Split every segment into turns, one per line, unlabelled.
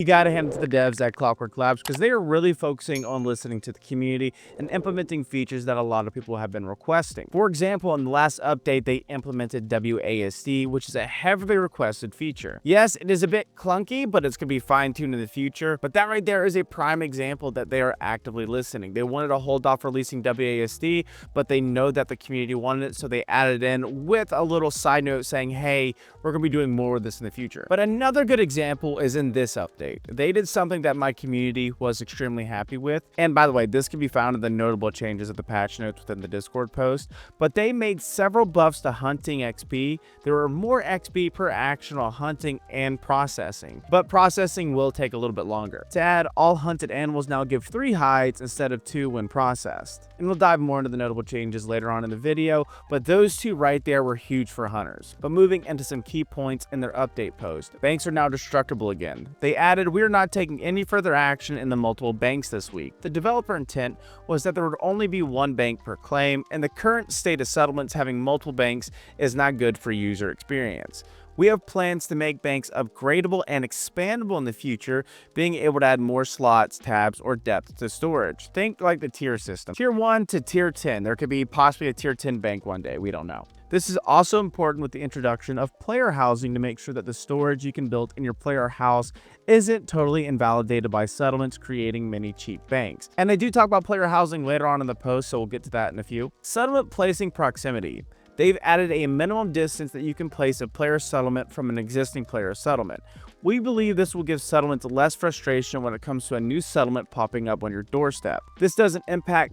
You gotta hand it to the devs at Clockwork Labs because they are really focusing on listening to the community and implementing features that a lot of people have been requesting. For example, in the last update, they implemented WASD, which is a heavily requested feature. Yes, it is a bit clunky, but it's gonna be fine-tuned in the future. But that right there is a prime example that they are actively listening. They wanted to hold off releasing WASD, but they know that the community wanted it, so they added in with a little side note saying, hey, we're gonna be doing more of this in the future. But another good example is in this update. They did something that my community was extremely happy with. And by the way, this can be found in the notable changes of the patch notes within the Discord post. But they made several buffs to hunting XP. There were more XP per action while hunting and processing. But processing will take a little bit longer. To add, all hunted animals now give 3 hides instead of 2 when processed. And we'll dive more into the notable changes later on in the video, but those 2 right there were huge for hunters. But moving into some key points in their update post. Banks are now destructible again. They added, we are not taking any further action in the multiple banks this week. The developer intent was that there would only be 1 bank per claim, and the current state of settlements having multiple banks is not good for user experience. We have plans to make banks upgradable and expandable in the future, being able to add more slots, tabs, or depth to storage. Think like the tier system. Tier 1 to tier 10. There could be possibly a tier 10 bank one day. We don't know. This is also important with the introduction of player housing to make sure that the storage you can build in your player house isn't totally invalidated by settlements creating many cheap banks. And I do talk about player housing later on in the post, so we'll get to that in a few. Settlement placing proximity. They've added a minimum distance that you can place a player settlement from an existing player settlement. We believe this will give settlements less frustration when it comes to a new settlement popping up on your doorstep. This doesn't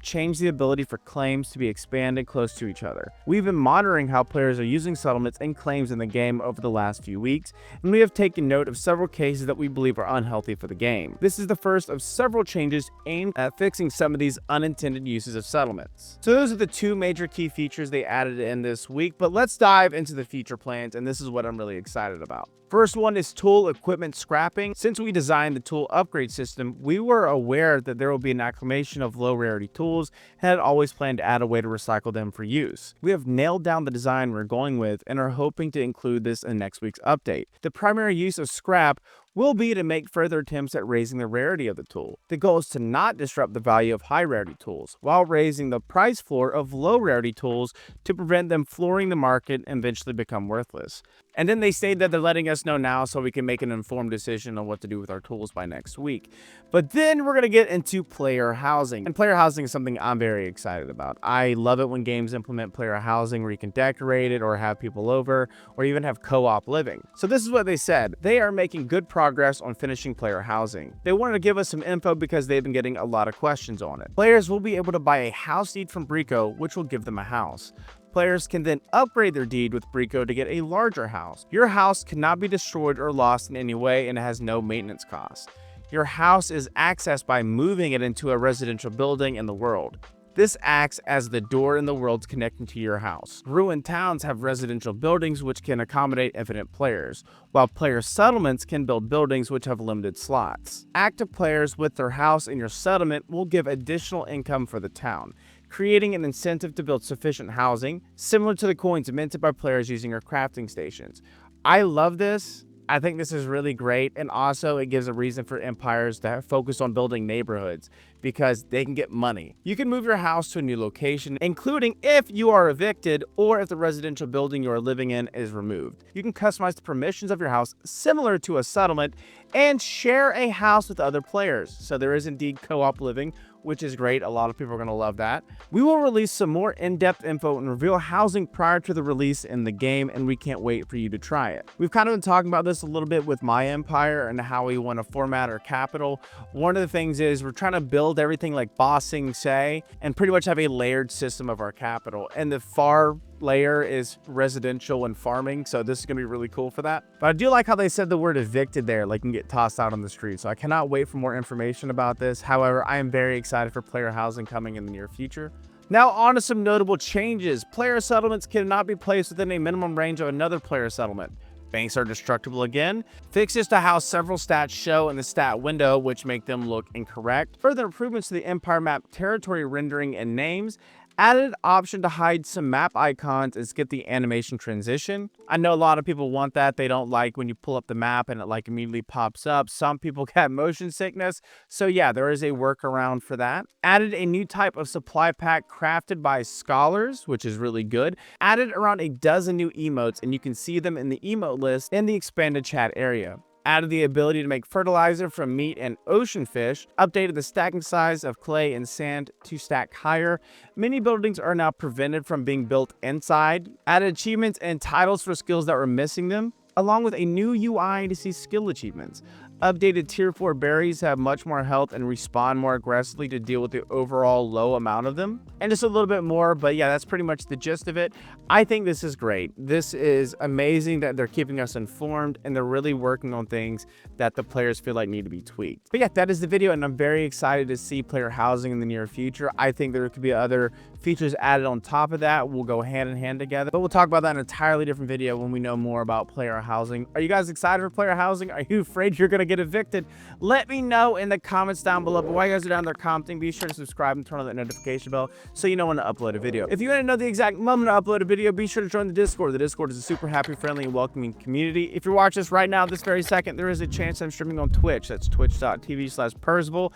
change the ability for claims to be expanded close to each other. We've been monitoring how players are using settlements and claims in the game over the last few weeks, and we have taken note of several cases that we believe are unhealthy for the game. This is the first of several changes aimed at fixing some of these unintended uses of settlements. So those are the 2 major key features they added in this week, but let's dive into the feature plans, and this is what I'm really excited about. First one is tool equipment scrapping. Since we designed the tool upgrade system, we were aware that there will be an acclimation of low rarity tools and had always planned to add a way to recycle them for use. We have nailed down the design we're going with and are hoping to include this in next week's update. The primary use of scrap will be to make further attempts at raising the rarity of the tool. The goal is to not disrupt the value of high rarity tools, while raising the price floor of low rarity tools to prevent them flooring the market and eventually become worthless. And then they say that they're letting us know now so we can make an informed decision on what to do with our tools by next week. But then we're going to get into player housing. And player housing is something I'm very excited about. I love it when games implement player housing where you can decorate it or have people over or even have co-op living. So this is what they said. They are making good progress on finishing player housing. They wanted to give us some info because they've been getting a lot of questions on it. Players will be able to buy a house deed from Brico, which will give them a house. Players can then upgrade their deed with Brico to get a larger house. Your house cannot be destroyed or lost in any way and it has no maintenance costs. Your house is accessed by moving it into a residential building in the world. This acts as the door in the world connecting to your house. Ruined towns have residential buildings which can accommodate infinite players, while player settlements can build buildings which have limited slots. Active players with their house in your settlement will give additional income for the town, creating an incentive to build sufficient housing, similar to the coins minted by players using your crafting stations. I love this. I think this is really great, and also it gives a reason for empires to focus on building neighborhoods because they can get money. You can move your house to a new location, including if you are evicted or if the residential building you are living in is removed. You can customize the permissions of your house similar to a settlement and share a house with other players. So there is indeed co-op living, which is great. A lot of people are going to love that. We will release some more in-depth info and reveal housing prior to the release in the game, and we can't wait for you to try it. We've kind of been talking about this a little bit with my empire and how we want to format our capital. One of the things is we're trying to build everything like bossing say and pretty much have a layered system of our capital, and the far layer is residential and farming, so this is gonna be really cool for that. But I do like how they said the word evicted there, like you can get tossed out on the street, so I cannot wait for more information about this. However, I am very excited for player housing coming in the near future. Now on to some notable changes. Player settlements cannot be placed within a minimum range of another player settlement. Banks are destructible again. Fixes to how several stats show in the stat window, which make them look incorrect. Further improvements to the Empire map territory rendering and names. Added option to hide some map icons and skip the animation transition. I know a lot of people want that. They don't like when you pull up the map and it like immediately pops up. Some people get motion sickness. So yeah, there is a workaround for that. Added a new type of supply pack crafted by scholars, which is really good. Added around a dozen new emotes, and you can see them in the emote list in the expanded chat area. Added the ability to make fertilizer from meat and ocean fish, updated the stacking size of clay and sand to stack higher. Many buildings are now prevented from being built inside. Added achievements and titles for skills that were missing them, along with a new UI to see skill achievements. Updated tier 4 berries have much more health and respawn more aggressively to deal with the overall low amount of them. And just a little bit more, but yeah, that's pretty much the gist of it. I think this is great. This is amazing that they're keeping us informed and they're really working on things that the players feel like need to be tweaked. But yeah, that is the video, and I'm very excited to see player housing in the near future. I think there could be other features added on top of that. Will go hand in hand together, but we'll talk about that in an entirely different video when we know more about player housing. Are you guys excited for player housing? Are you afraid you're gonna get evicted? Let me know in the comments down below. But while you guys are down there commenting, be sure to subscribe and turn on that notification bell so you know when to upload a video. If you want to know the exact moment to upload a video, be sure to join the Discord. The Discord is a super happy, friendly, and welcoming community. If you're watching this right now, this very second, there is a chance I'm streaming on Twitch. That's twitch.tv/Perzival, Perzival.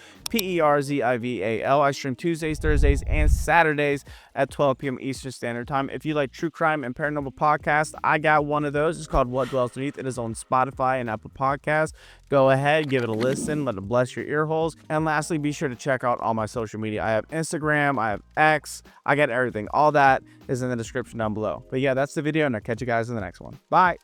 I stream Tuesdays, Thursdays, and Saturdays at 12 p.m. Eastern Standard Time. If you like true crime and paranormal podcasts, I got one of those. It's called What Dwells Beneath. It is on Spotify and Apple Podcasts. Go ahead, give it a listen, let it bless your ear holes. And lastly, be sure to check out all my social media. I have Instagram, I have X, I got everything. All that is in the description down below. But yeah, that's the video, and I'll catch you guys in the next one. Bye.